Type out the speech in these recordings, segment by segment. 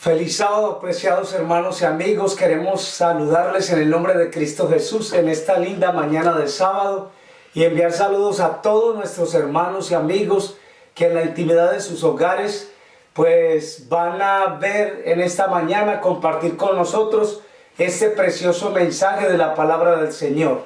Feliz sábado, apreciados hermanos y amigos. Queremos saludarles en el nombre de Cristo Jesús en esta linda mañana de sábado y enviar saludos a todos nuestros hermanos y amigos que en la intimidad de sus hogares pues van a ver en esta mañana, compartir con nosotros este precioso mensaje de la palabra del Señor.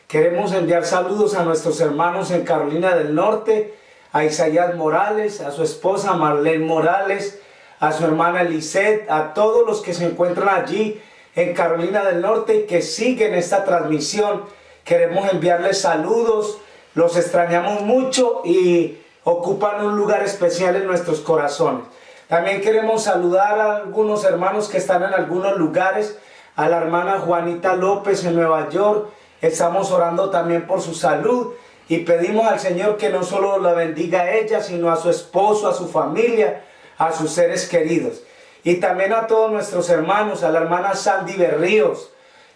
Queremos enviar saludos a nuestros hermanos en Carolina del Norte, a Isaías Morales, a su esposa Marlene Morales, a su hermana Lisette, a todos los que se encuentran allí en Carolina del Norte y que siguen esta transmisión. Queremos enviarles saludos, los extrañamos mucho y ocupan un lugar especial en nuestros corazones. También queremos saludar a algunos hermanos que están en algunos lugares, a la hermana Juanita López en Nueva York. Estamos orando también por su salud y pedimos al Señor que no solo la bendiga a ella, sino a su esposo, a su familia, a sus seres queridos. Y también a todos nuestros hermanos, a la hermana Sandy Berríos,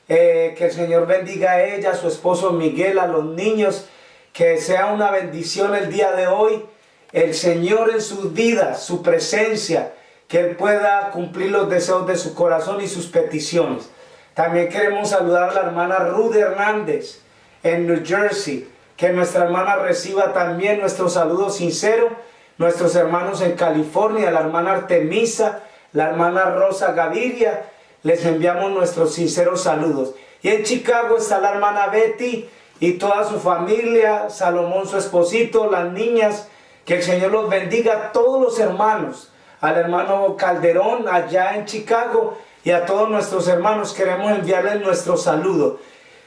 que el Señor bendiga a ella, a su esposo Miguel, a los niños, que sea una bendición el día de hoy, el Señor en sus vidas, su presencia, que Él pueda cumplir los deseos de su corazón y sus peticiones. También queremos saludar a la hermana Ruth Hernández en New Jersey, que nuestra hermana reciba también nuestro saludo sincero. Nuestros hermanos en California, la hermana Artemisa, la hermana Rosa Gaviria, les enviamos nuestros sinceros saludos. Y en Chicago está la hermana Betty y toda su familia, Salomón su esposito, las niñas, que el Señor los bendiga a todos los hermanos, al hermano Calderón allá en Chicago y a todos nuestros hermanos queremos enviarles nuestro saludo.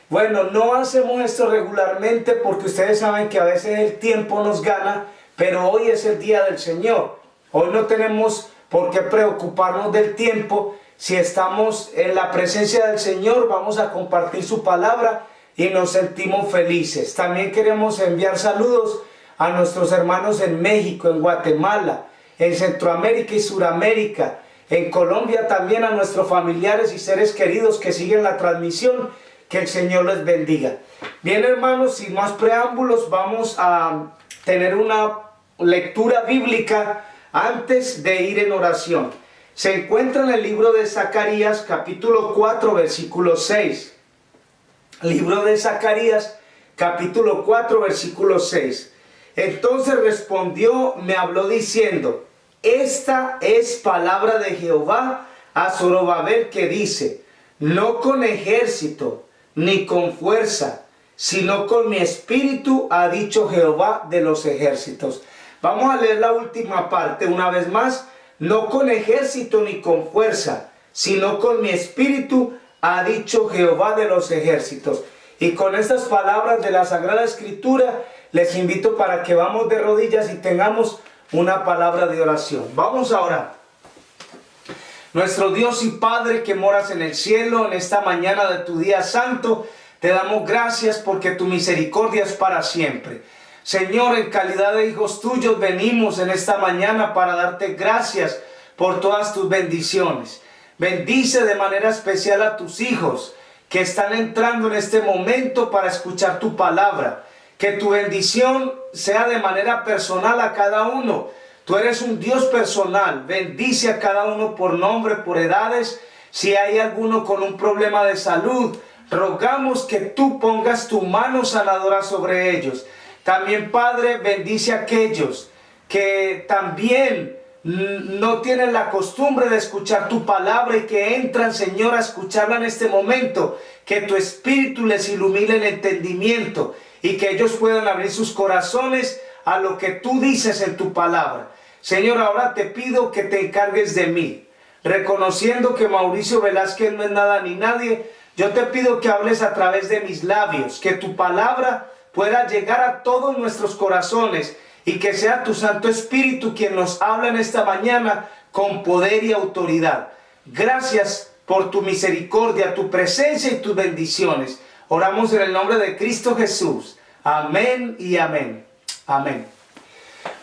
Bueno, no hacemos esto regularmente porque ustedes saben que a veces el tiempo nos gana, pero hoy es el día del Señor. Hoy no tenemos por qué preocuparnos del tiempo. Si estamos en la presencia del Señor, vamos a compartir su palabra y nos sentimos felices. También queremos enviar saludos a nuestros hermanos en México, en Guatemala, en Centroamérica y Suramérica, en Colombia también, a nuestros familiares y seres queridos que siguen la transmisión. Que el Señor les bendiga. Bien, hermanos, sin más preámbulos, vamos a tener una lectura bíblica antes de ir en oración. Se encuentra en el libro de Zacarías, capítulo 4, versículo 6. Libro de Zacarías, capítulo 4, versículo 6. Entonces respondió, me habló diciendo, esta es palabra de Jehová a Zorobabel que dice, no con ejército, ni con fuerza, sino con mi espíritu, ha dicho Jehová de los ejércitos. Vamos a leer la última parte una vez más. No con ejército ni con fuerza, sino con mi espíritu, ha dicho Jehová de los ejércitos. Y con estas palabras de la Sagrada Escritura, les invito para que vamos de rodillas y tengamos una palabra de oración. Vamos a orar. Nuestro Dios y Padre que moras en el cielo, en esta mañana de tu día santo, te damos gracias porque tu misericordia es para siempre. Señor, en calidad de hijos tuyos venimos en esta mañana para darte gracias por todas tus bendiciones. Bendice de manera especial a tus hijos que están entrando en este momento para escuchar tu palabra. Que tu bendición sea de manera personal a cada uno. Tú eres un Dios personal, bendice a cada uno por nombre, por edades. Si hay alguno con un problema de salud, rogamos que tú pongas tu mano sanadora sobre ellos. También, Padre, bendice a aquellos que también no tienen la costumbre de escuchar tu palabra y que entran, Señor, a escucharla en este momento. Que tu Espíritu les ilumine el entendimiento y que ellos puedan abrir sus corazones a lo que tú dices en tu palabra. Señor, ahora te pido que te encargues de mí, reconociendo que Mauricio Velázquez no es nada ni nadie. Yo te pido que hables a través de mis labios, que tu palabra pueda llegar a todos nuestros corazones y que sea tu Santo Espíritu quien nos habla en esta mañana con poder y autoridad. Gracias por tu misericordia, tu presencia y tus bendiciones. Oramos en el nombre de Cristo Jesús. Amén y amén. Amén.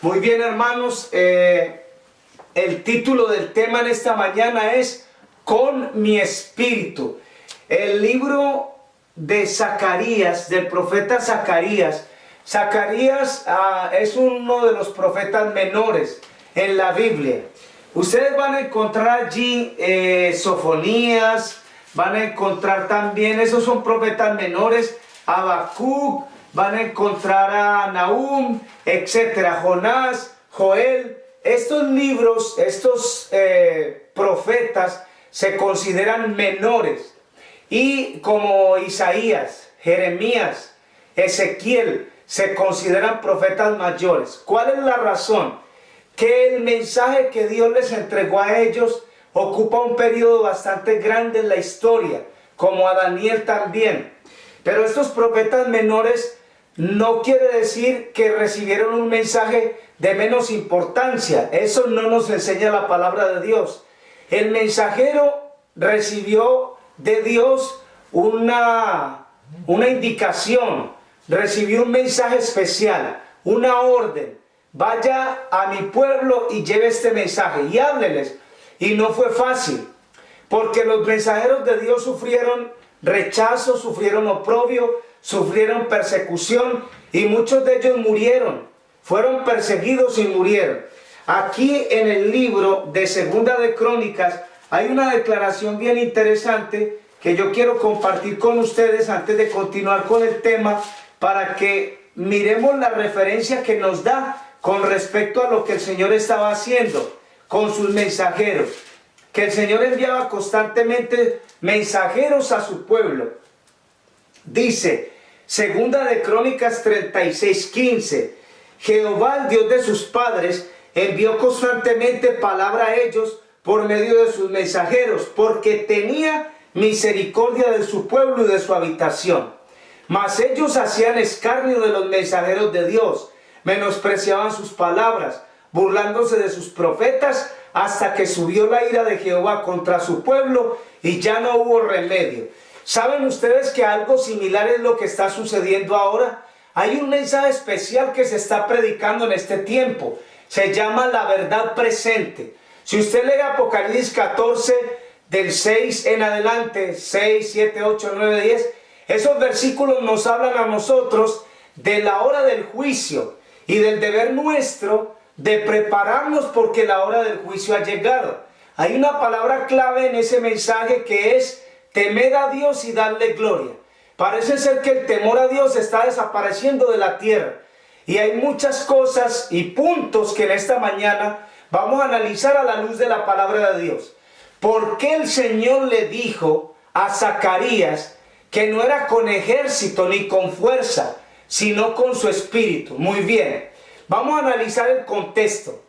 Muy bien, hermanos, el título del tema en esta mañana es Con mi espíritu. El libro de Zacarías, del profeta Zacarías. Zacarías es uno de los profetas menores en la Biblia. Ustedes van a encontrar allí Sofonías, van a encontrar también, esos son profetas menores, Habacuc, van a encontrar a Nahum, etcétera, Jonás, Joel. Estos libros, estos profetas se consideran menores, y como Isaías, Jeremías, Ezequiel se consideran profetas mayores. ¿Cuál es la razón? Que el mensaje que Dios les entregó a ellos ocupa un periodo bastante grande en la historia, como a Daniel también. Pero estos profetas menores no quiere decir que recibieron un mensaje de menos importancia. Eso no nos enseña la palabra de Dios. El mensajero recibió de Dios una indicación, recibió un mensaje especial, una orden. Vaya a mi pueblo y lleve este mensaje y hábleles. Y no fue fácil, porque los mensajeros de Dios sufrieron rechazo, sufrieron oprobio, sufrieron persecución, y muchos de ellos murieron, fueron perseguidos y murieron. Aquí en el libro de Segunda de Crónicas hay una declaración bien interesante que yo quiero compartir con ustedes antes de continuar con el tema, para que miremos la referencia que nos da con respecto a lo que el Señor estaba haciendo con sus mensajeros, que el Señor enviaba constantemente mensajeros a su pueblo. Dice, Segunda de Crónicas 36:15, Jehová, el Dios de sus padres, envió constantemente palabra a ellos por medio de sus mensajeros, porque tenía misericordia de su pueblo y de su habitación. Mas ellos hacían escarnio de los mensajeros de Dios, menospreciaban sus palabras, burlándose de sus profetas, hasta que subió la ira de Jehová contra su pueblo y ya no hubo remedio. ¿Saben ustedes que algo similar es lo que está sucediendo ahora? Hay un mensaje especial que se está predicando en este tiempo. Se llama la verdad presente. Si usted lee Apocalipsis 14, del 6 en adelante, 6, 7, 8, 9, 10, esos versículos nos hablan a nosotros de la hora del juicio y del deber nuestro de prepararnos, porque la hora del juicio ha llegado. Hay una palabra clave en ese mensaje que es: temed a Dios y darle gloria. Parece ser que el temor a Dios está desapareciendo de la tierra, y hay muchas cosas y puntos que en esta mañana vamos a analizar a la luz de la palabra de Dios. ¿Por qué el Señor le dijo a Zacarías que no era con ejército ni con fuerza, sino con su espíritu? Muy bien, vamos a analizar el contexto.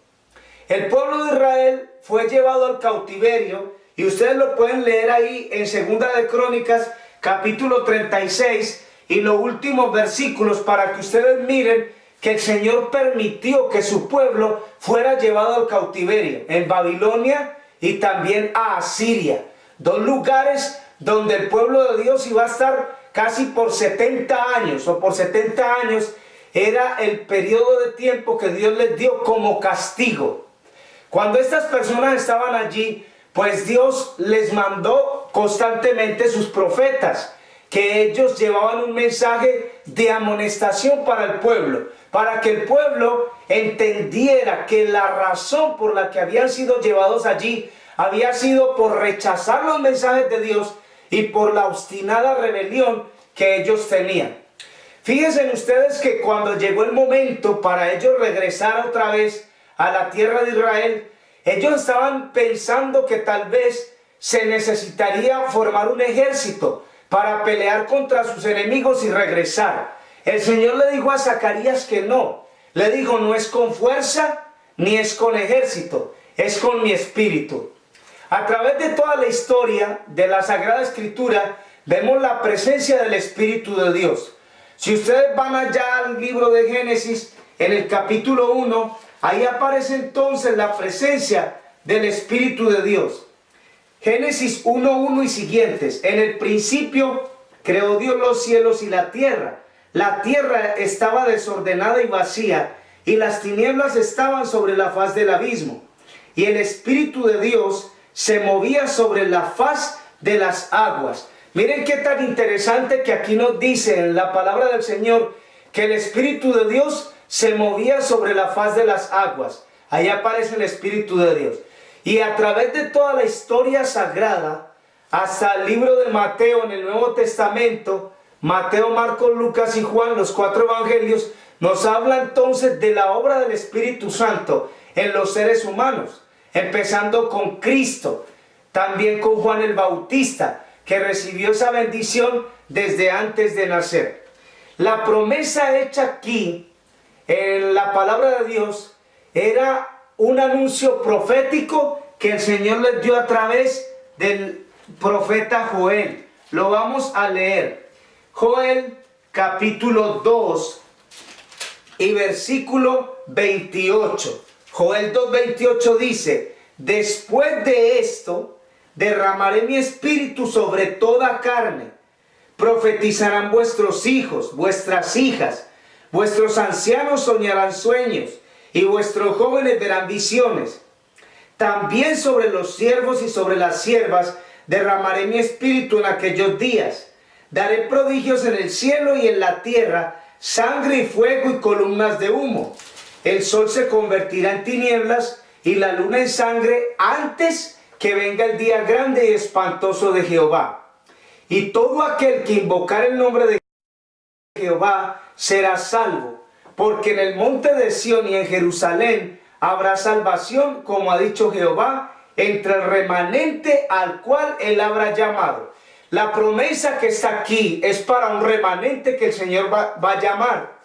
El pueblo de Israel fue llevado al cautiverio, y ustedes lo pueden leer ahí en Segunda de Crónicas, capítulo 36, y los últimos versículos, para que ustedes miren que el Señor permitió que su pueblo fuera llevado al cautiverio, en Babilonia y también a Asiria. Dos lugares donde el pueblo de Dios iba a estar casi por 70 años, o por 70 años era el periodo de tiempo que Dios les dio como castigo. Cuando estas personas estaban allí, pues Dios les mandó constantemente sus profetas, que ellos llevaban un mensaje de amonestación para el pueblo, para que el pueblo entendiera que la razón por la que habían sido llevados allí había sido por rechazar los mensajes de Dios y por la obstinada rebelión que ellos tenían. Fíjense ustedes que cuando llegó el momento para ellos regresar otra vez a la tierra de Israel, ellos estaban pensando que tal vez se necesitaría formar un ejército para pelear contra sus enemigos y regresar. El Señor le dijo a Zacarías que no. Le dijo: no es con fuerza ni es con ejército, es con mi espíritu. A través de toda la historia de la Sagrada Escritura vemos la presencia del Espíritu de Dios. Si ustedes van allá al libro de Génesis, en el capítulo 1, ahí aparece entonces la presencia del Espíritu de Dios. Génesis 1:1 y siguientes: en el principio creó Dios los cielos y la tierra. La tierra estaba desordenada y vacía, y las tinieblas estaban sobre la faz del abismo. Y el Espíritu de Dios se movía sobre la faz de las aguas. Miren qué tan interesante que aquí nos dice en la palabra del Señor que el Espíritu de Dios se movía sobre la faz de las aguas. Ahí aparece el Espíritu de Dios. Y a través de toda la historia sagrada, hasta el libro de Mateo en el Nuevo Testamento, Mateo, Marcos, Lucas y Juan, los 4 evangelios, nos habla entonces de la obra del Espíritu Santo en los seres humanos, empezando con Cristo, también con Juan el Bautista, que recibió esa bendición desde antes de nacer. La promesa hecha aquí, en la palabra de Dios, era un anuncio profético que el Señor les dio a través del profeta Joel. Lo vamos a leer. Joel capítulo 2 y versículo 28. Joel 2:28 dice: después de esto derramaré mi espíritu sobre toda carne. Profetizarán vuestros hijos, vuestras hijas, vuestros ancianos soñarán sueños, y vuestros jóvenes verán visiones. También sobre los siervos y sobre las siervas derramaré mi espíritu en aquellos días. Daré prodigios en el cielo y en la tierra, sangre y fuego y columnas de humo. El sol se convertirá en tinieblas y la luna en sangre antes que venga el día grande y espantoso de Jehová. Y todo aquel que invocar el nombre de Jehová será salvo, porque en el monte de Sión y en Jerusalén habrá salvación, como ha dicho Jehová, entre el remanente al cual él habrá llamado. La promesa que está aquí es para un remanente que el Señor va a llamar.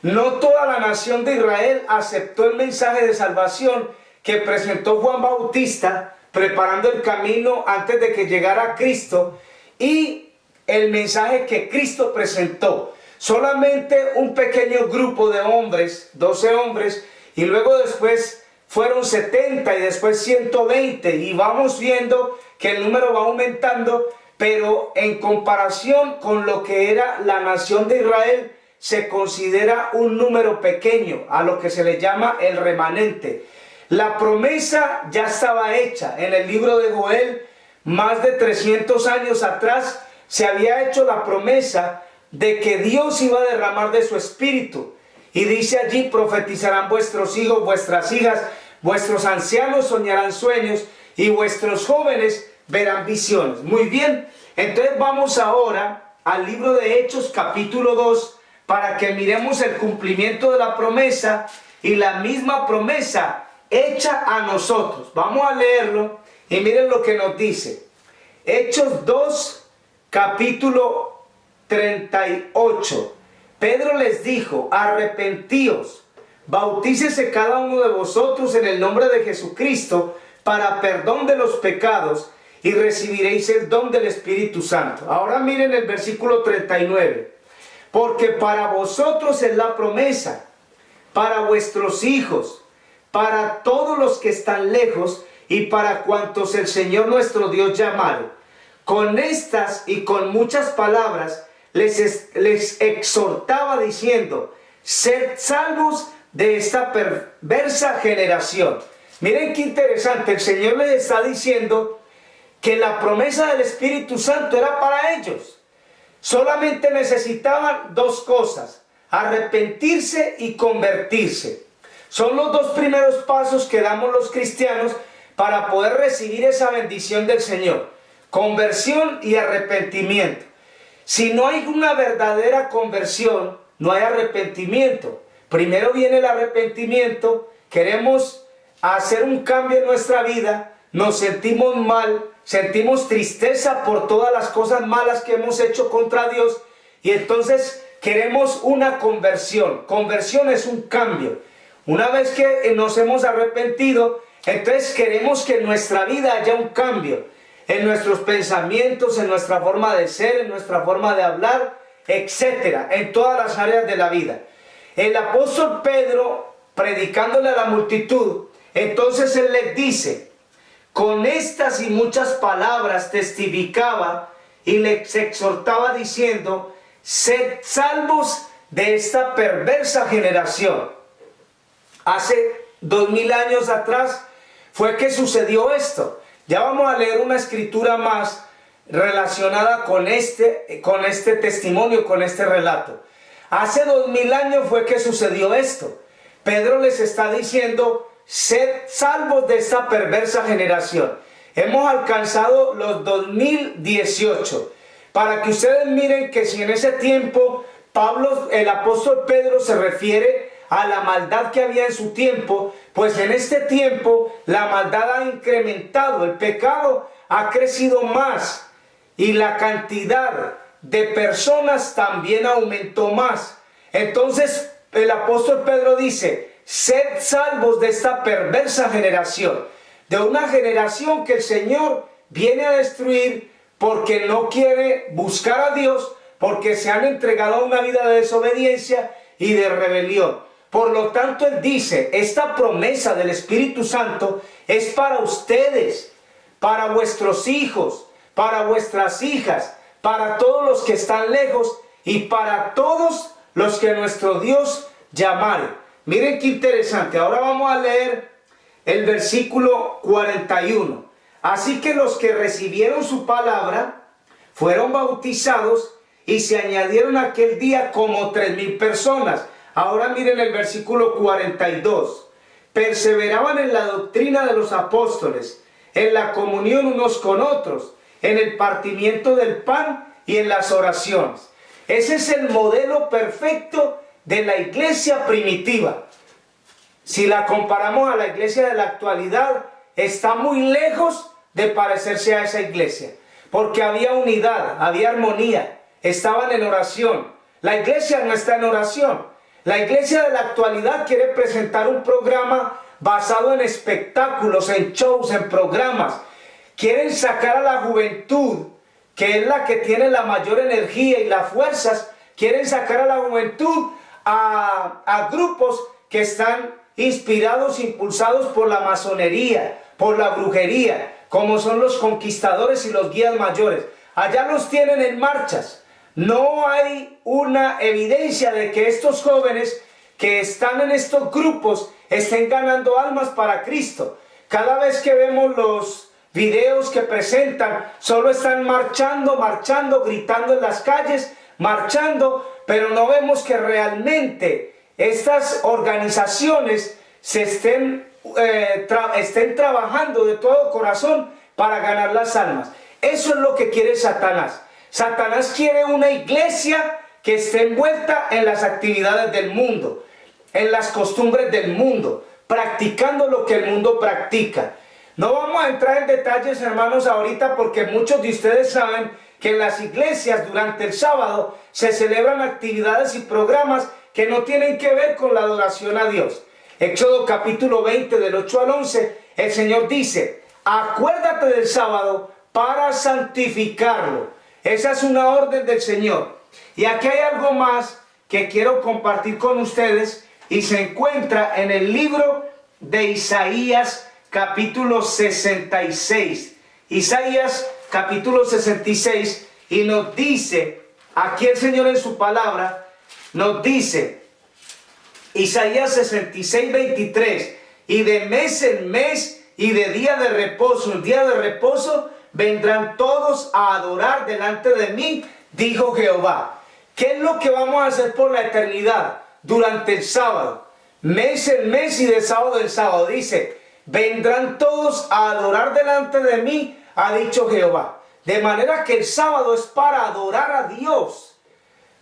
No toda la nación de Israel aceptó el mensaje de salvación que presentó Juan Bautista, preparando el camino antes de que llegara Cristo, y el mensaje que Cristo presentó. Solamente un pequeño grupo de hombres, 12 hombres, y luego después fueron 70 y después 120, y vamos viendo que el número va aumentando, pero en comparación con lo que era la nación de Israel, se considera un número pequeño, a lo que se le llama el remanente. La promesa ya estaba hecha en el libro de Joel. Más de 300 años atrás se había hecho la promesa de que Dios iba a derramar de su espíritu. Y dice allí: profetizarán vuestros hijos, vuestras hijas, vuestros ancianos soñarán sueños y vuestros jóvenes verán visiones. Muy bien, entonces vamos ahora al libro de Hechos capítulo 2 para que miremos el cumplimiento de la promesa y la misma promesa hecha a nosotros. Vamos a leerlo y miren lo que nos dice. Hechos 2, capítulo 38. Pedro les dijo: arrepentíos, bautícese cada uno de vosotros en el nombre de Jesucristo para perdón de los pecados y recibiréis el don del Espíritu Santo. Ahora miren el versículo 39. Porque para vosotros es la promesa, para vuestros hijos, para todos los que están lejos y para cuantos el Señor nuestro Dios llamare. Con estas y con muchas palabras les exhortaba diciendo: sed salvos de esta perversa generación. Miren qué interesante, el Señor les está diciendo que la promesa del Espíritu Santo era para ellos. Solamente necesitaban dos cosas: arrepentirse y convertirse. Son los dos primeros pasos que damos los cristianos para poder recibir esa bendición del Señor: conversión y arrepentimiento. Si no hay una verdadera conversión, no hay arrepentimiento. Primero viene el arrepentimiento, queremos hacer un cambio en nuestra vida, nos sentimos mal, sentimos tristeza por todas las cosas malas que hemos hecho contra Dios, y entonces queremos una conversión. Conversión es un cambio. Una vez que nos hemos arrepentido, entonces queremos que en nuestra vida haya un cambio, en nuestros pensamientos, en nuestra forma de ser, en nuestra forma de hablar, etcétera, en todas las áreas de la vida. El apóstol Pedro, predicándole a la multitud, entonces él les dice: con estas y muchas palabras testificaba y les exhortaba diciendo: sed salvos de esta perversa generación. Hace 2000 años atrás fue que sucedió esto. Ya vamos a leer una escritura más relacionada con este testimonio, con este relato. Hace 2000 años fue que sucedió esto. Pedro les está diciendo: sed salvos de esta perversa generación. Hemos alcanzado los 2018. Para que ustedes miren que si en ese tiempo Pablo, el apóstol Pedro, se refiere a la maldad que había en su tiempo, pues en este tiempo la maldad ha incrementado, el pecado ha crecido más y la cantidad de personas también aumentó más. Entonces el apóstol Pedro dice: sed salvos de esta perversa generación, de una generación que el Señor viene a destruir porque no quiere buscar a Dios, porque se han entregado a una vida de desobediencia y de rebelión. Por lo tanto, él dice, esta promesa del Espíritu Santo es para ustedes, para vuestros hijos, para vuestras hijas, para todos los que están lejos y para todos los que nuestro Dios llamare. Miren qué interesante. Ahora vamos a leer el versículo 41. Así que los que recibieron su palabra fueron bautizados y se añadieron aquel día como 3,000 personas. Ahora miren el versículo 42. Perseveraban en la doctrina de los apóstoles, en la comunión unos con otros, en el partimiento del pan y en las oraciones. Ese es el modelo perfecto de la iglesia primitiva. Si la comparamos a la iglesia de la actualidad, está muy lejos de parecerse a esa iglesia, porque había unidad, había armonía, estaban en oración. La iglesia no está en oración. La iglesia de la actualidad quiere presentar un programa basado en espectáculos, en shows, en programas. Quieren sacar a la juventud, que es la que tiene la mayor energía y las fuerzas, quieren sacar a la juventud a grupos que están inspirados, impulsados por la masonería, por la brujería, como son los conquistadores y los guías mayores. Allá los tienen en marchas. No hay una evidencia de que estos jóvenes que están en estos grupos estén ganando almas para Cristo. Cada vez que vemos los videos que presentan, solo están marchando, gritando en las calles, marchando, pero no vemos que realmente estas organizaciones se estén trabajando de todo corazón para ganar las almas. Eso es lo que quiere Satanás. Satanás quiere una iglesia que esté envuelta en las actividades del mundo, en las costumbres del mundo, practicando lo que el mundo practica. No vamos a entrar en detalles, hermanos, ahorita, porque muchos de ustedes saben que en las iglesias durante el sábado se celebran actividades y programas que no tienen que ver con la adoración a Dios. Éxodo capítulo 20 del 8 al 11, el Señor dice: acuérdate del sábado para santificarlo. Esa es una orden del Señor. Y aquí hay algo más que quiero compartir con ustedes y se encuentra en el libro de Isaías capítulo 66. Isaías capítulo 66, y nos dice, aquí el Señor en su palabra, nos dice, Isaías 66, 23, y de mes en mes y de día de reposo en día de reposo, vendrán todos a adorar delante de mí, dijo Jehová. ¿Qué es lo que vamos a hacer por la eternidad? Durante el sábado, mes en mes y de sábado en sábado, dice, vendrán todos a adorar delante de mí, ha dicho Jehová. De manera que el sábado es para adorar a Dios,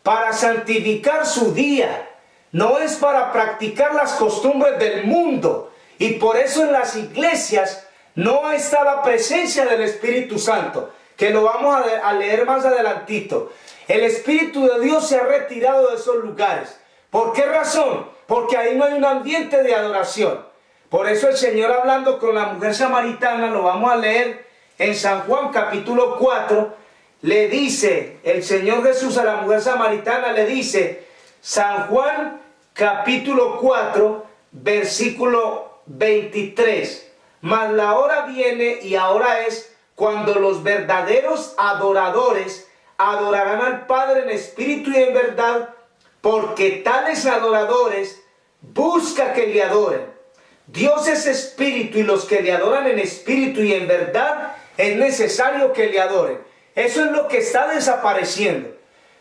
para santificar su día, no es para practicar las costumbres del mundo. Y por eso en las iglesias no está la presencia del Espíritu Santo, que lo vamos a leer más adelantito. El Espíritu de Dios se ha retirado de esos lugares. ¿Por qué razón? Porque ahí no hay un ambiente de adoración. Por eso el Señor, hablando con la mujer samaritana, lo vamos a leer en San Juan capítulo 4, le dice el Señor Jesús a la mujer samaritana, le dice, San Juan capítulo 4, versículo 23. Mas la hora viene y ahora es cuando los verdaderos adoradores adorarán al Padre en espíritu y en verdad, porque tales adoradores busca que le adoren. Dios es espíritu y los que le adoran en espíritu y en verdad es necesario que le adoren. Eso es lo que está desapareciendo.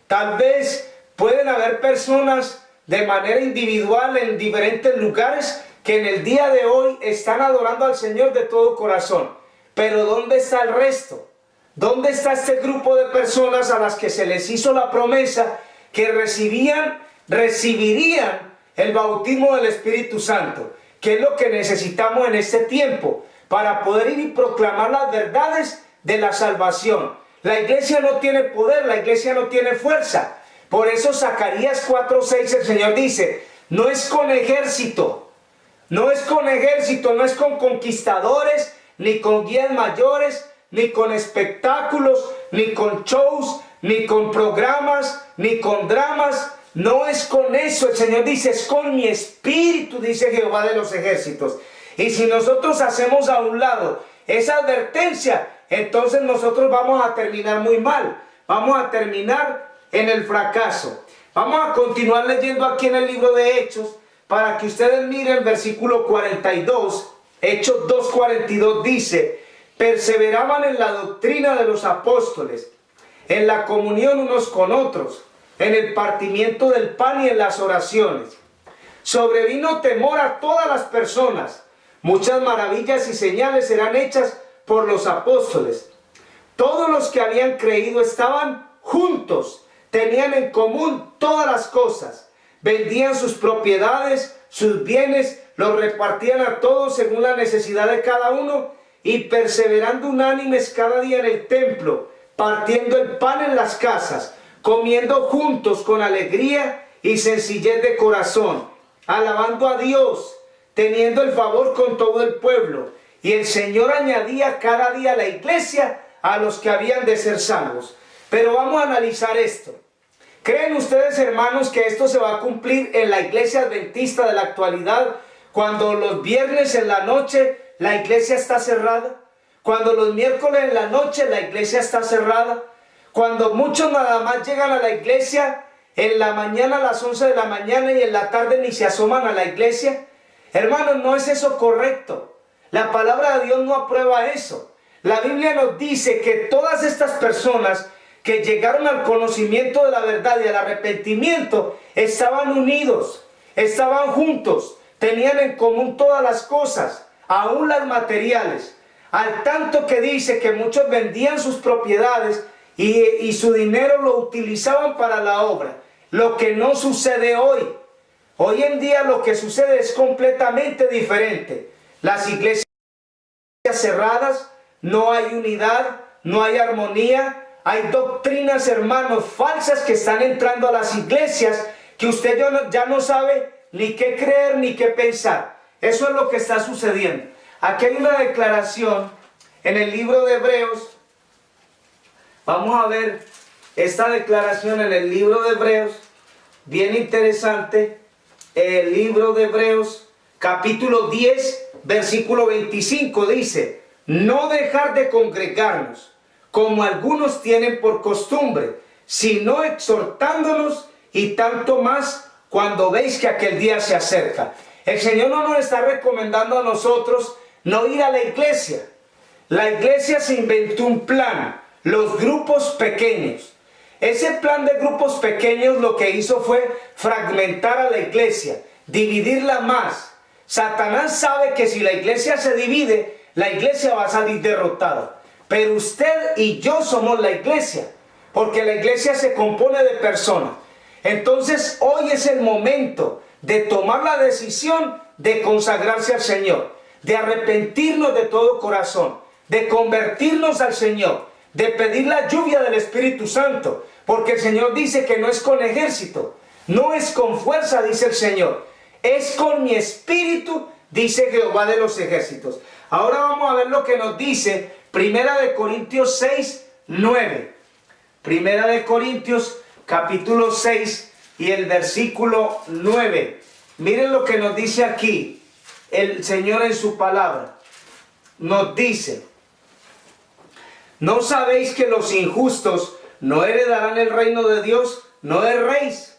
Tal vez pueden haber personas de manera individual en diferentes lugares que en el día de hoy están adorando al Señor de todo corazón. Pero ¿dónde está el resto? ¿Dónde está este grupo de personas a las que se les hizo la promesa que recibirían el bautismo del Espíritu Santo? ¿Qué es lo que necesitamos en este tiempo para poder ir y proclamar las verdades de la salvación? La iglesia no tiene poder, la iglesia no tiene fuerza. Por eso Zacarías 4:6 el Señor dice, no es con ejército, no es con ejército, no es con conquistadores, ni con guías mayores, ni con espectáculos, ni con shows, ni con programas, ni con dramas. No es con eso, el Señor dice, es con mi espíritu, dice Jehová de los ejércitos. Y si nosotros hacemos a un lado esa advertencia, entonces nosotros vamos a terminar muy mal. Vamos a terminar en el fracaso. Vamos a continuar leyendo aquí en el libro de Hechos, para que ustedes miren versículo 42. Hechos 2:42 dice, perseveraban en la doctrina de los apóstoles, en la comunión unos con otros, en el partimiento del pan y en las oraciones. Sobrevino temor a todas las personas. Muchas maravillas y señales eran hechas por los apóstoles. Todos los que habían creído estaban juntos, tenían en común todas las cosas, vendían sus propiedades, sus bienes, los repartían a todos según la necesidad de cada uno, y perseverando unánimes cada día en el templo, partiendo el pan en las casas, comiendo juntos con alegría y sencillez de corazón, alabando a Dios, teniendo el favor con todo el pueblo. Y el Señor añadía cada día a la iglesia a los que habían de ser salvos. Pero vamos a analizar esto. ¿Creen ustedes, hermanos, que esto se va a cumplir en la iglesia adventista de la actualidad, cuando los viernes en la noche la iglesia está cerrada? Cuando los miércoles en la noche la iglesia está cerrada. Cuando muchos nada más llegan a la iglesia en la mañana a las 11 de la mañana y en la tarde ni se asoman a la iglesia. Hermanos, no es eso correcto. La palabra de Dios no aprueba eso. La Biblia nos dice que todas estas personas que llegaron al conocimiento de la verdad y al arrepentimiento estaban unidos, estaban juntos, tenían en común todas las cosas, aún las materiales, al tanto que dice que muchos vendían sus propiedades y su dinero lo utilizaban para la obra, lo que no sucede hoy. Hoy en día lo que sucede es completamente diferente. Las iglesias cerradas, no hay unidad, no hay armonía. Hay doctrinas, hermanos, falsas que están entrando a las iglesias, que usted ya no sabe ni qué creer ni qué pensar. Eso es lo que está sucediendo. Aquí hay una declaración en el libro de Hebreos. Vamos a ver esta declaración en el libro de Hebreos, bien interesante. El libro de Hebreos, capítulo 10, versículo 25, dice, no dejar de congregarnos, como algunos tienen por costumbre, sino exhortándonos, y tanto más cuando veis que aquel día se acerca. El Señor no nos está recomendando a nosotros no ir a la iglesia. La iglesia se inventó un plan, los grupos pequeños. Ese plan de grupos pequeños lo que hizo fue fragmentar a la iglesia, dividirla más. Satanás sabe que si la iglesia se divide, la iglesia va a salir derrotada. Pero usted y yo somos la iglesia, porque la iglesia se compone de personas. Entonces hoy es el momento de tomar la decisión de consagrarse al Señor, de arrepentirnos de todo corazón, de convertirnos al Señor, de pedir la lluvia del Espíritu Santo, porque el Señor dice que no es con ejército, no es con fuerza, dice el Señor, es con mi espíritu, dice Jehová de los ejércitos. Ahora vamos a ver lo que nos dice Primera de Corintios 6, 9. Primera de Corintios, capítulo 6 y el versículo 9. Miren lo que nos dice aquí el Señor en su palabra. Nos dice, ¿no sabéis que los injustos no heredarán el reino de Dios? ¿No erréis?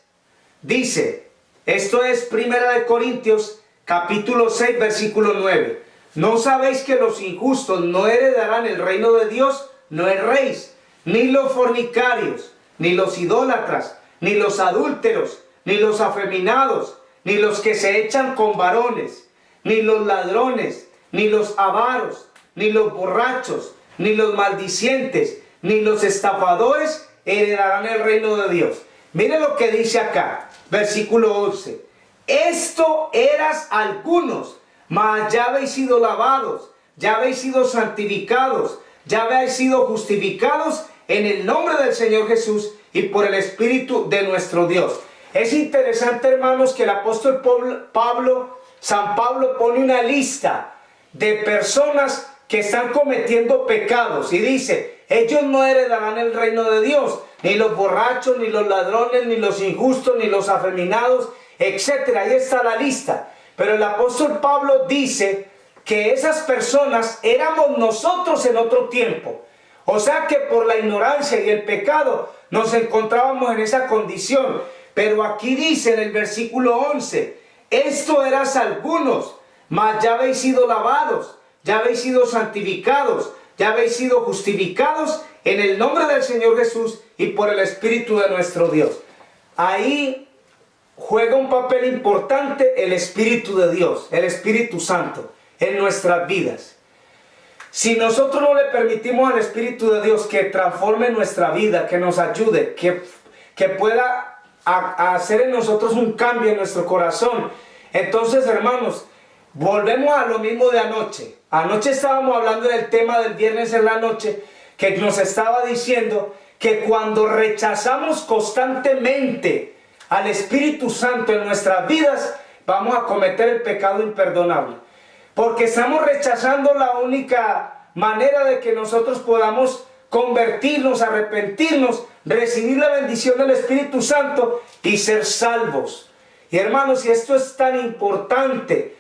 Dice, esto es Primera de Corintios, capítulo 6, versículo 9. ¿No sabéis que los injustos no heredarán el reino de Dios? No erréis, ni los fornicarios, ni los idólatras, ni los adúlteros, ni los afeminados, ni los que se echan con varones, ni los ladrones, ni los avaros, ni los borrachos, ni los maldicientes, ni los estafadores heredarán el reino de Dios. Mire lo que dice acá, versículo 11. Esto eras algunos, mas ya habéis sido lavados, ya habéis sido santificados, ya habéis sido justificados en el nombre del Señor Jesús y por el Espíritu de nuestro Dios. Es interesante, hermanos, que el apóstol San Pablo pone una lista de personas que están cometiendo pecados y dice, ellos no heredarán el reino de Dios, ni los borrachos, ni los ladrones, ni los injustos, ni los afeminados, etc. Ahí está la lista. Pero el apóstol Pablo dice que esas personas éramos nosotros en otro tiempo. O sea que por la ignorancia y el pecado nos encontrábamos en esa condición. Pero aquí dice en el versículo 11, esto eras algunos, mas ya habéis sido lavados, ya habéis sido santificados, ya habéis sido justificados en el nombre del Señor Jesús y por el Espíritu de nuestro Dios. Ahí juega un papel importante el Espíritu de Dios, el Espíritu Santo en nuestras vidas. Si nosotros no le permitimos al Espíritu de Dios que transforme nuestra vida, que nos ayude, que pueda hacer en nosotros un cambio en nuestro corazón, entonces, hermanos, volvemos a lo mismo de anoche. Anoche estábamos hablando del tema del viernes en la noche, que nos estaba diciendo que cuando rechazamos constantemente al Espíritu Santo en nuestras vidas, vamos a cometer el pecado imperdonable. Porque estamos rechazando la única manera de que nosotros podamos convertirnos, arrepentirnos, recibir la bendición del Espíritu Santo y ser salvos. Y hermanos, y esto es tan importante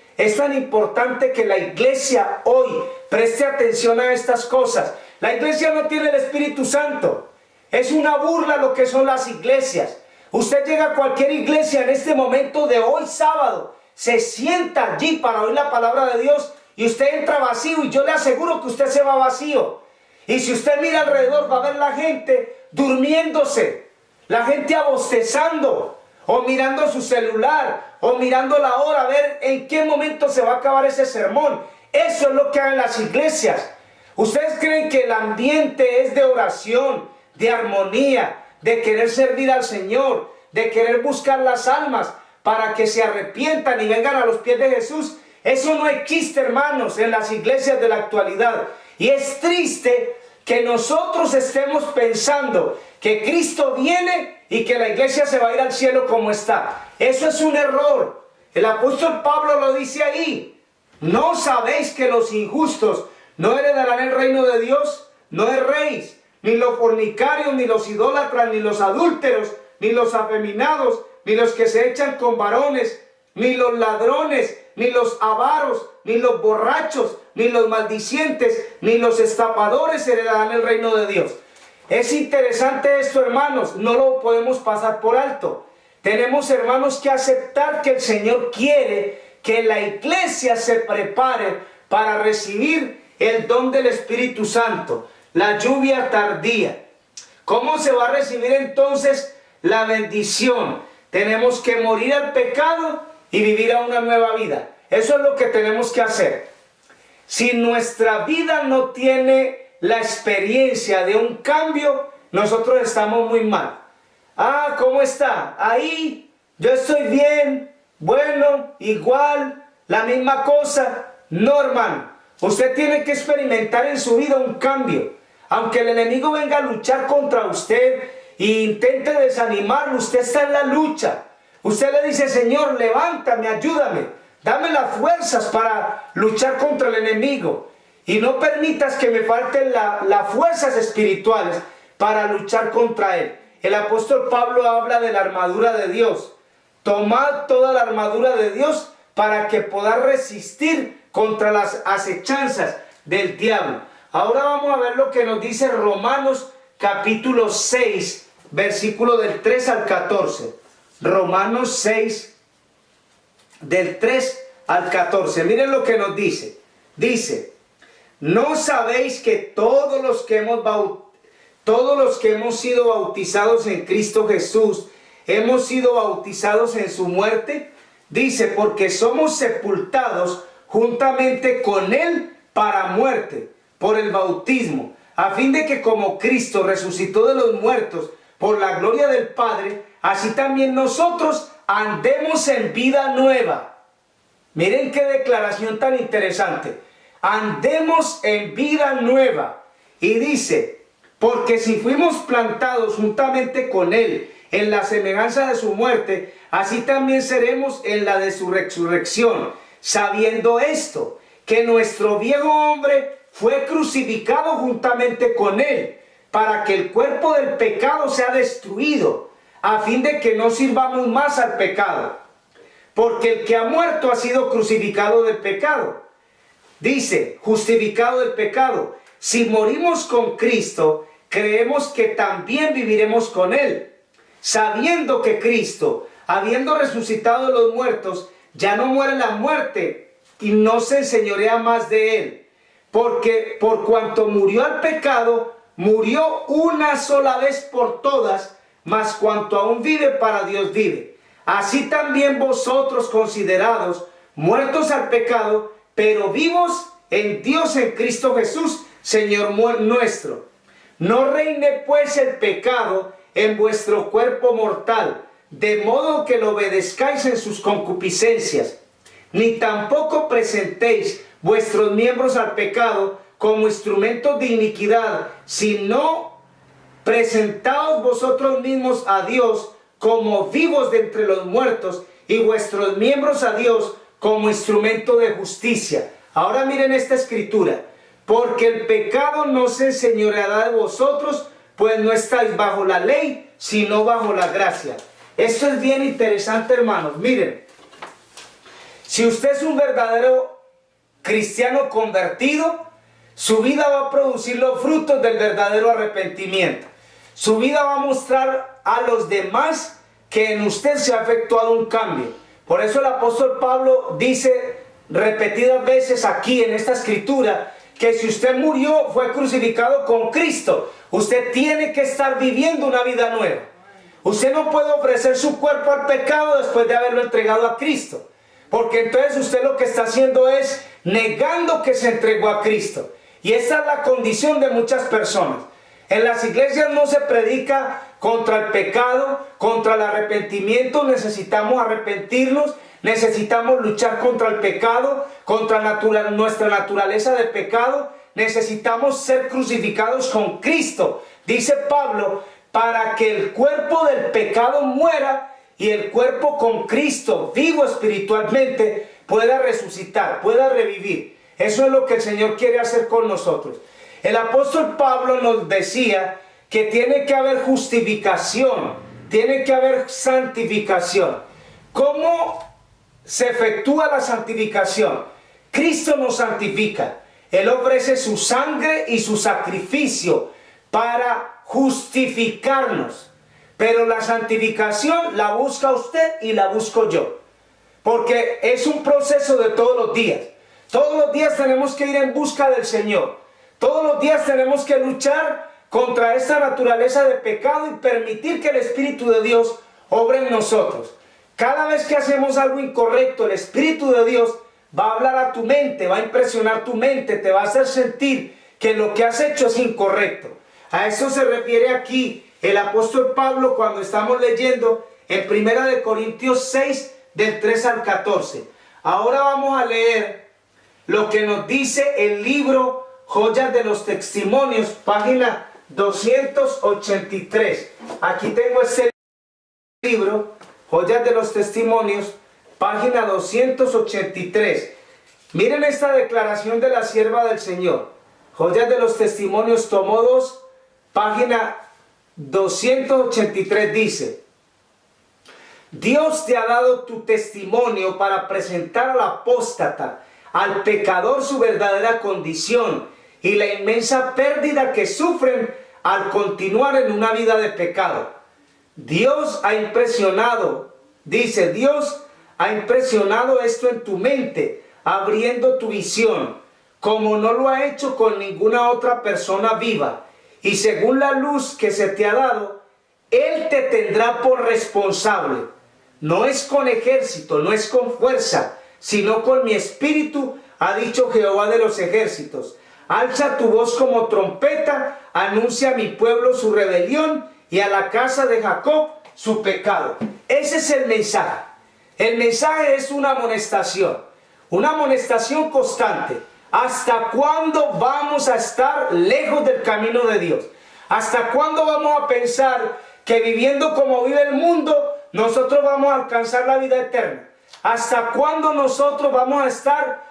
que la iglesia hoy preste atención a estas cosas. La iglesia no tiene el Espíritu Santo. Es una burla lo que son las iglesias. Usted llega a cualquier iglesia en este momento de hoy sábado, se sienta allí para oír la palabra de Dios y usted entra vacío, y yo le aseguro que usted se va vacío. Y si usted mira alrededor va a ver la gente durmiéndose, la gente abostezando, o mirando su celular, o mirando la hora, a ver en qué momento se va a acabar ese sermón. Eso es lo que hay en las iglesias. ¿Ustedes creen que el ambiente es de oración, de armonía, de querer servir al Señor, de querer buscar las almas para que se arrepientan y vengan a los pies de Jesús? Eso no existe, hermanos, en las iglesias de la actualidad. Y es triste que nosotros estemos pensando que Cristo viene y que la iglesia se va a ir al cielo como está. Eso es un error. El apóstol Pablo lo dice ahí. ¿No sabéis que los injustos no heredarán el reino de Dios? No erréis, ni los fornicarios, ni los idólatras, ni los adúlteros, ni los afeminados, ni los que se echan con varones, ni los ladrones, ni los avaros, ni los borrachos, ni los maldicientes, ni los estafadores heredarán el reino de Dios. Es interesante esto, hermanos, no lo podemos pasar por alto. Tenemos, hermanos, que aceptar que el Señor quiere que la iglesia se prepare para recibir el don del Espíritu Santo, la lluvia tardía. ¿Cómo se va a recibir entonces la bendición? Tenemos que morir al pecado y vivir a una nueva vida. Eso es lo que tenemos que hacer. Si nuestra vida no tiene la experiencia de un cambio, nosotros estamos muy mal. Ah, ¿cómo está? Ahí, yo estoy bien, bueno, igual, la misma cosa. No, hermano. Usted tiene que experimentar en su vida un cambio. Aunque el enemigo venga a luchar contra usted e intente desanimarlo, usted está en la lucha. Usted le dice, Señor, levántame, ayúdame, dame las fuerzas para luchar contra el enemigo. Y no permitas que me falten las fuerzas espirituales para luchar contra él. El apóstol Pablo habla de la armadura de Dios. Tomad toda la armadura de Dios para que podáis resistir contra las acechanzas del diablo. Ahora vamos a ver lo que nos dice Romanos capítulo 6, versículo del 3 al 14. Romanos 6, del 3 al 14. Miren lo que nos dice. Dice, ¿no sabéis que todos los que hemos sido bautizados en Cristo Jesús, hemos sido bautizados en su muerte? Dice, porque somos sepultados juntamente con él para muerte, por el bautismo, a fin de que como Cristo resucitó de los muertos por la gloria del Padre, así también nosotros andemos en vida nueva. Miren qué declaración tan interesante. Andemos en vida nueva. Y dice, porque si fuimos plantados juntamente con él en la semejanza de su muerte, así también seremos en la de su resurrección, sabiendo esto, que nuestro viejo hombre fue crucificado juntamente con él, para que el cuerpo del pecado sea destruido, a fin de que no sirvamos más al pecado. Porque el que ha muerto ha sido crucificado del pecado. Dice, justificado del pecado. Si morimos con Cristo, creemos que también viviremos con él, sabiendo que Cristo, habiendo resucitado de los muertos, ya no muere la muerte y no se enseñorea más de él. Porque por cuanto murió al pecado, murió una sola vez por todas, mas cuanto aún vive, para Dios vive. Así también vosotros, considerados muertos al pecado, pero vivos en Dios en Cristo Jesús, Señor nuestro. No reine pues el pecado en vuestro cuerpo mortal, de modo que lo obedezcáis en sus concupiscencias, ni tampoco presentéis vuestros miembros al pecado como instrumentos de iniquidad, sino presentaos vosotros mismos a Dios como vivos de entre los muertos, y vuestros miembros a Dios como instrumento de justicia. Ahora miren esta escritura. Porque el pecado no se enseñoreará de vosotros, pues no estáis bajo la ley, sino bajo la gracia. Esto es bien interesante, hermanos. Miren, si usted es un verdadero cristiano convertido, su vida va a producir los frutos del verdadero arrepentimiento. Su vida va a mostrar a los demás que en usted se ha efectuado un cambio. Por eso el apóstol Pablo dice repetidas veces aquí en esta escritura, que si usted murió, fue crucificado con Cristo. Usted tiene que estar viviendo una vida nueva. Usted no puede ofrecer su cuerpo al pecado después de haberlo entregado a Cristo. Porque entonces usted lo que está haciendo es negando que se entregó a Cristo. Y esa es la condición de muchas personas. En las iglesias no se predica contra el pecado, contra el arrepentimiento. Necesitamos arrepentirnos. Necesitamos luchar contra el pecado, contra nuestra naturaleza de pecado. Necesitamos ser crucificados con Cristo, dice Pablo, para que el cuerpo del pecado muera y el cuerpo con Cristo, vivo espiritualmente, pueda resucitar, pueda revivir. Eso es lo que el Señor quiere hacer con nosotros. El apóstol Pablo nos decía que tiene que haber justificación, tiene que haber santificación. ¿Cómo se efectúa la santificación? Cristo nos santifica. Él ofrece su sangre y su sacrificio para justificarnos. Pero la santificación la busca usted y la busco yo. Porque es un proceso de todos los días. Todos los días tenemos que ir en busca del Señor. Todos los días tenemos que luchar contra esta naturaleza de pecado y permitir que el Espíritu de Dios obre en nosotros. Cada vez que hacemos algo incorrecto, el Espíritu de Dios va a hablar a tu mente, va a impresionar tu mente, te va a hacer sentir que lo que has hecho es incorrecto. A eso se refiere aquí el apóstol Pablo cuando estamos leyendo en 1 Corintios 6, del 3 al 14. Ahora vamos a leer lo que nos dice el libro Joyas de los Testimonios, página 283. Aquí tengo este libro, Joyas de los Testimonios, página 283. Miren esta declaración de la sierva del Señor. Joyas de los Testimonios, tomo 2, página 283 dice: Dios te ha dado tu testimonio para presentar al apóstata, al pecador, su verdadera condición y la inmensa pérdida que sufren al continuar en una vida de pecado. Dios ha impresionado, dice, Dios ha impresionado esto en tu mente, abriendo tu visión, como no lo ha hecho con ninguna otra persona viva. Y según la luz que se te ha dado, Él te tendrá por responsable. No es con ejército, no es con fuerza, sino con mi espíritu, ha dicho Jehová de los ejércitos. Alza tu voz como trompeta, anuncia a mi pueblo su rebelión y a la casa de Jacob su pecado. Ese es el mensaje. El mensaje es una amonestación constante. ¿Hasta cuándo vamos a estar lejos del camino de Dios? ¿Hasta cuándo vamos a pensar que viviendo como vive el mundo, nosotros vamos a alcanzar la vida eterna? ¿Hasta cuándo nosotros vamos a estar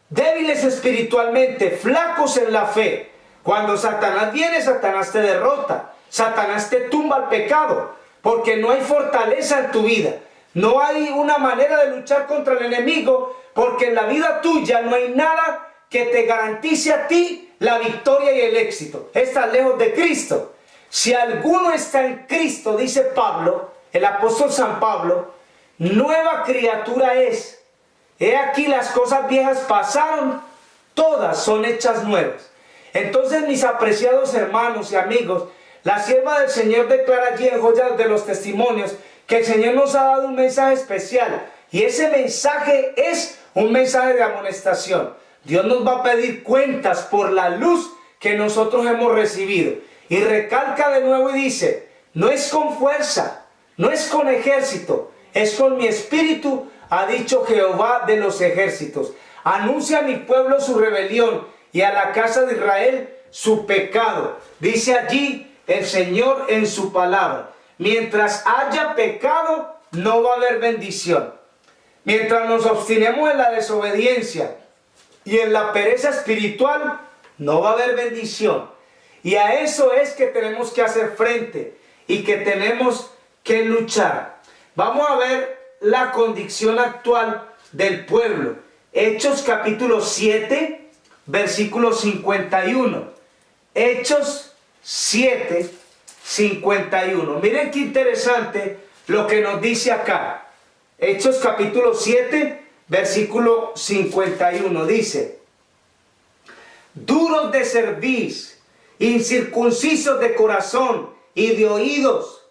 débiles espiritualmente, flacos en la fe? Cuando Satanás viene, Satanás te derrota. Satanás te tumba al pecado, porque no hay fortaleza en tu vida. No hay una manera de luchar contra el enemigo, porque en la vida tuya no hay nada que te garantice a ti la victoria y el éxito. Estás lejos de Cristo. Si alguno está en Cristo, dice Pablo, el apóstol San Pablo, nueva criatura es. He aquí las cosas viejas pasaron, todas son hechas nuevas. Entonces, mis apreciados hermanos y amigos, la sierva del Señor declara allí en Joyas de los Testimonios que el Señor nos ha dado un mensaje especial, y ese mensaje es un mensaje de amonestación. Dios nos va a pedir cuentas por la luz que nosotros hemos recibido. Y recalca de nuevo y dice, no es con fuerza, no es con ejército, es con mi espíritu, ha dicho Jehová de los ejércitos. Anuncia a mi pueblo su rebelión y a la casa de Israel su pecado. Dice allí el Señor en su palabra. Mientras haya pecado, no va a haber bendición. Mientras nos obstinemos en la desobediencia y en la pereza espiritual, no va a haber bendición. Y a eso es que tenemos que hacer frente y que tenemos que luchar. Vamos a ver la condición actual del pueblo. Hechos capítulo 7, versículo 51. Hechos 7, 51. Miren qué interesante lo que nos dice acá. Hechos capítulo 7, versículo 51. Dice: duros de cerviz, incircuncisos de corazón y de oídos,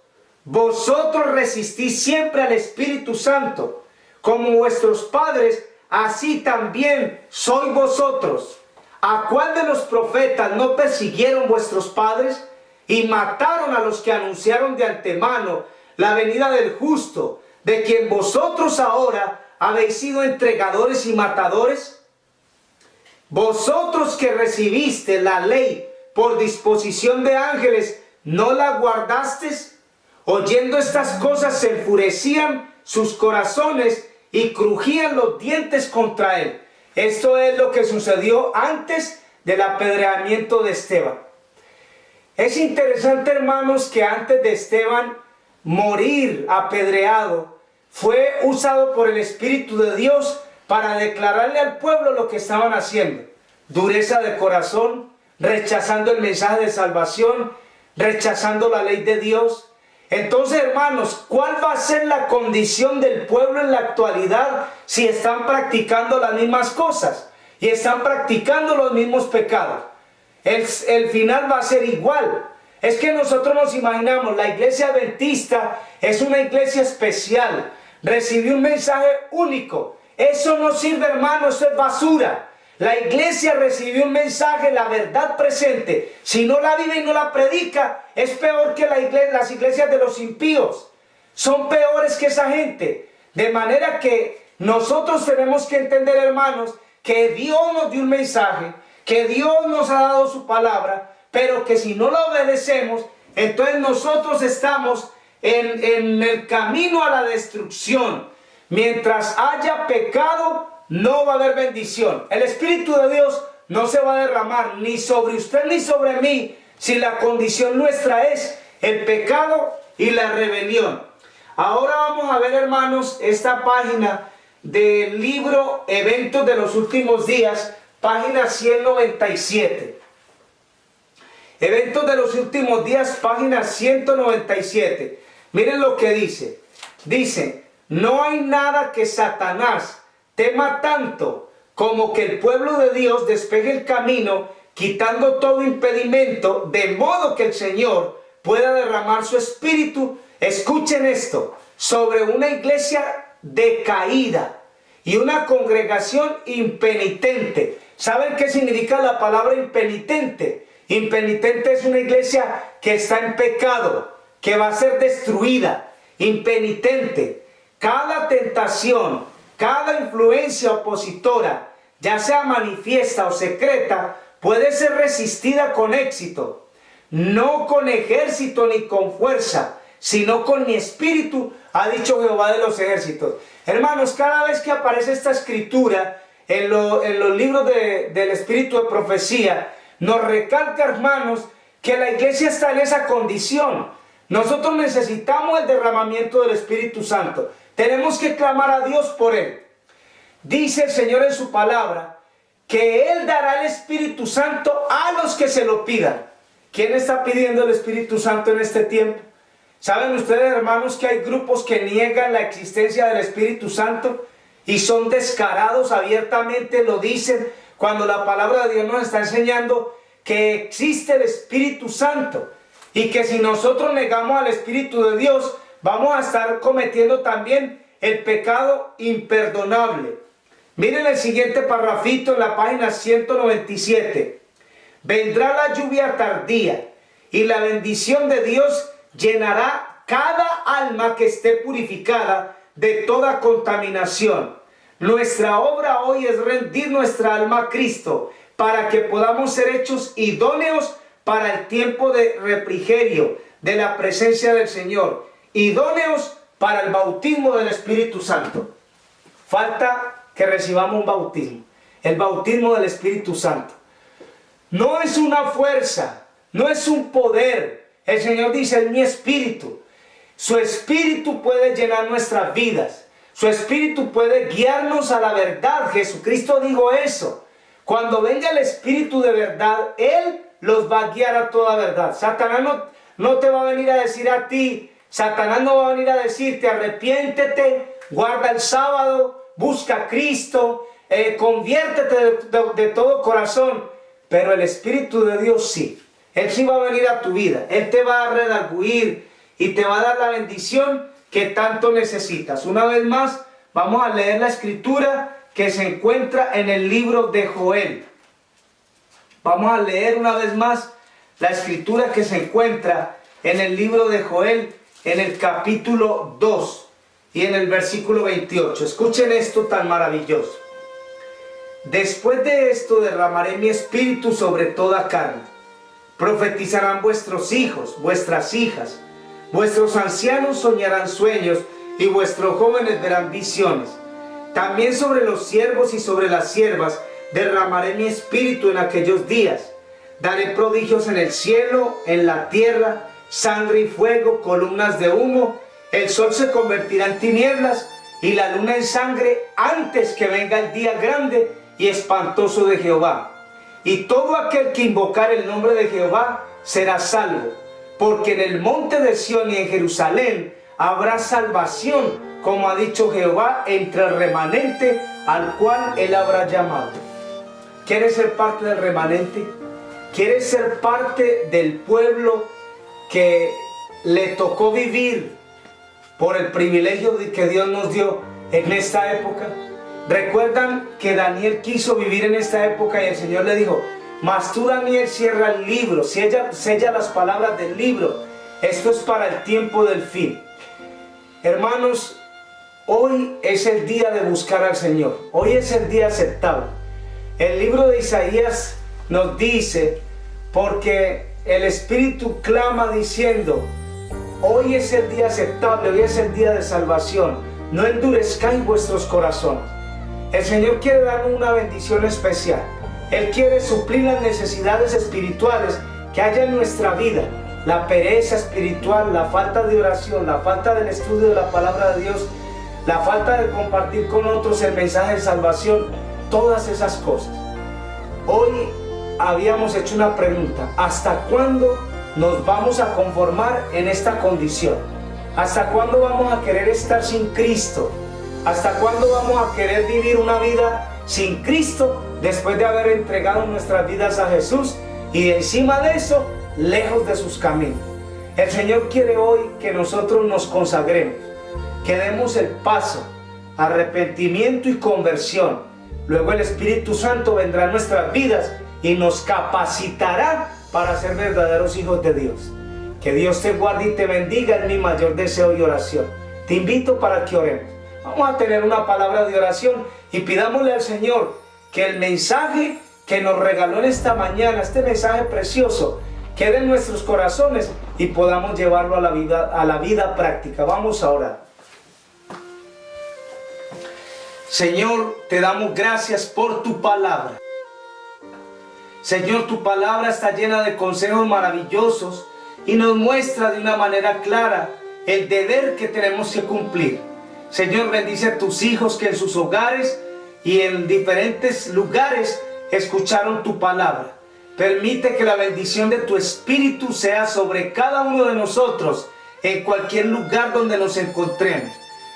vosotros resistís siempre al Espíritu Santo, como vuestros padres, así también sois vosotros. ¿A cuál de los profetas no persiguieron vuestros padres y mataron a los que anunciaron de antemano la venida del justo, de quien vosotros ahora habéis sido entregadores y matadores? Vosotros que recibiste la ley por disposición de ángeles, ¿no la guardasteis? Oyendo estas cosas se enfurecían sus corazones y crujían los dientes contra él. Esto es lo que sucedió antes del apedreamiento de Esteban. Es interesante, hermanos, que antes de Esteban morir apedreado, fue usado por el Espíritu de Dios para declararle al pueblo lo que estaban haciendo. Dureza de corazón, rechazando el mensaje de salvación, rechazando la ley de Dios. Entonces, hermanos, ¿cuál va a ser la condición del pueblo en la actualidad si están practicando las mismas cosas y están practicando los mismos pecados? El final va a ser igual. Es que nosotros nos imaginamos, la iglesia adventista es una iglesia especial, recibió un mensaje único. Eso no sirve, hermano, eso es basura. La iglesia recibió un mensaje, la verdad presente. Si no la vive y no la predica, es peor que las iglesias de los impíos. Son peores que esa gente. De manera que nosotros tenemos que entender, hermanos, que Dios nos dio un mensaje, que Dios nos ha dado su palabra, pero que si no la obedecemos, entonces nosotros estamos en el camino a la destrucción. Mientras haya pecado, no va a haber bendición. El Espíritu de Dios no se va a derramar ni sobre usted ni sobre mí si la condición nuestra es el pecado y la rebelión. Ahora vamos a ver, hermanos, esta página del libro Eventos de los Últimos Días, página 197. Eventos de los Últimos Días, página 197. Miren lo que dice. Dice: no hay nada que Satanás tema tanto como que el pueblo de Dios despeje el camino, quitando todo impedimento, de modo que el Señor pueda derramar su espíritu. Escuchen esto: sobre una iglesia decaída y una congregación impenitente. ¿Saben qué significa la palabra impenitente? Impenitente es una iglesia que está en pecado, que va a ser destruida. Impenitente. Cada tentación, cada influencia opositora, ya sea manifiesta o secreta, puede ser resistida con éxito. No con ejército ni con fuerza, sino con mi espíritu, ha dicho Jehová de los ejércitos. Hermanos, cada vez que aparece esta escritura en los libros del espíritu de profecía, nos recalca, hermanos, que la iglesia está en esa condición. Nosotros necesitamos el derramamiento del Espíritu Santo. Tenemos que clamar a Dios por él. Dice el Señor en su palabra que Él dará el Espíritu Santo a los que se lo pidan. ¿Quién está pidiendo el Espíritu Santo en este tiempo? ¿Saben ustedes, hermanos, que hay grupos que niegan la existencia del Espíritu Santo y son descarados, abiertamente lo dicen, cuando la palabra de Dios nos está enseñando que existe el Espíritu Santo y que si nosotros negamos al Espíritu de Dios, vamos a estar cometiendo también el pecado imperdonable? Miren el siguiente parrafito en la página 197. Vendrá la lluvia tardía y la bendición de Dios llenará cada alma que esté purificada de toda contaminación. Nuestra obra hoy es rendir nuestra alma a Cristo para que podamos ser hechos idóneos para el tiempo de refrigerio de la presencia del Señor, idóneos para el bautismo del Espíritu Santo. Falta que recibamos un bautismo, el bautismo del Espíritu Santo. No es una fuerza, no es un poder. El Señor dice, es mi espíritu. Su espíritu puede llenar nuestras vidas. Su espíritu puede guiarnos a la verdad. Jesucristo dijo eso. Cuando venga el espíritu de verdad, Él los va a guiar a toda verdad. Satanás no te va a venir a decir a ti, Satanás no va a venir a decirte, arrepiéntete, guarda el sábado, busca a Cristo, conviértete de todo corazón. Pero el Espíritu de Dios sí. Él sí va a venir a tu vida. Él te va a redarguir y te va a dar la bendición que tanto necesitas. Una vez más, vamos a leer la escritura que se encuentra en el libro de Joel. Vamos a leer una vez más la escritura que se encuentra en el libro de Joel, en el capítulo 2 y en el versículo 28. Escuchen esto tan maravilloso. Después de esto derramaré mi espíritu sobre toda carne. Profetizarán vuestros hijos, vuestras hijas, vuestros ancianos soñarán sueños y vuestros jóvenes verán visiones. También sobre los siervos y sobre las siervas derramaré mi espíritu en aquellos días. Daré prodigios en el cielo, en la tierra, sangre y fuego, columnas de humo. El sol se convertirá en tinieblas y la luna en sangre antes que venga el día grande y espantoso de Jehová. Y todo aquel que invocar el nombre de Jehová será salvo, porque en el monte de Sión y en Jerusalén habrá salvación, como ha dicho Jehová, entre el remanente al cual él habrá llamado. ¿Quieres ser parte del remanente? ¿Quieres ser parte del pueblo que le tocó vivir por el privilegio que Dios nos dio en esta época? ¿Recuerdan que Daniel quiso vivir en esta época y el Señor le dijo, mas tú, Daniel, cierra el libro, sella las palabras del libro? Esto es para el tiempo del fin. Hermanos, hoy es el día de buscar al Señor. Hoy es el día aceptable. El libro de Isaías nos dice, porque el Espíritu clama diciendo, hoy es el día aceptable, hoy es el día de salvación. No endurezcáis vuestros corazones. El Señor quiere darnos una bendición especial. Él quiere suplir las necesidades espirituales que haya en nuestra vida. La pereza espiritual, la falta de oración, la falta del estudio de la palabra de Dios, la falta de compartir con otros el mensaje de salvación, todas esas cosas. Hoy habíamos hecho una pregunta: ¿hasta cuándo nos vamos a conformar en esta condición? ¿Hasta cuándo vamos a querer estar sin Cristo? ¿Hasta cuándo vamos a querer vivir una vida sin Cristo después de haber entregado nuestras vidas a Jesús y encima de eso, lejos de sus caminos? El Señor quiere hoy que nosotros nos consagremos, que demos el paso, arrepentimiento y conversión. Luego el Espíritu Santo vendrá a nuestras vidas y nos capacitará para ser verdaderos hijos de Dios. Que Dios te guarde y te bendiga, es mi mayor deseo y oración. Te invito para que oremos. Vamos a tener una palabra de oración y pidámosle al Señor que el mensaje que nos regaló en esta mañana, este mensaje precioso, quede en nuestros corazones y podamos llevarlo a la vida práctica. Vamos a orar. Señor, te damos gracias por tu palabra. Señor, tu palabra está llena de consejos maravillosos y nos muestra de una manera clara el deber que tenemos que cumplir. Señor, bendice a tus hijos que en sus hogares y en diferentes lugares escucharon tu palabra. Permite que la bendición de tu Espíritu sea sobre cada uno de nosotros en cualquier lugar donde nos encontremos.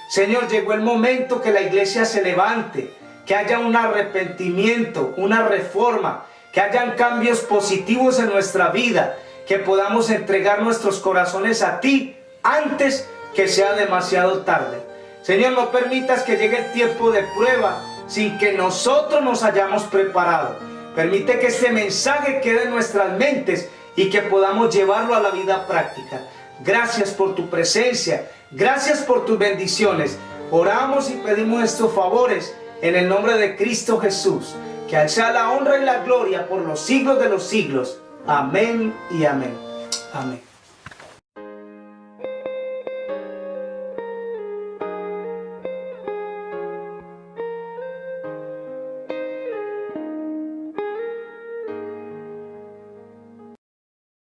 Señor, llegó el momento que la iglesia se levante, que haya un arrepentimiento, una reforma, que hayan cambios positivos en nuestra vida, que podamos entregar nuestros corazones a ti antes que sea demasiado tarde. Señor, no permitas que llegue el tiempo de prueba sin que nosotros nos hayamos preparado. Permite que este mensaje quede en nuestras mentes y que podamos llevarlo a la vida práctica. Gracias por tu presencia, gracias por tus bendiciones. Oramos y pedimos estos favores en el nombre de Cristo Jesús. Que al sea la honra y la gloria por los siglos de los siglos. Amén y amén. Amén.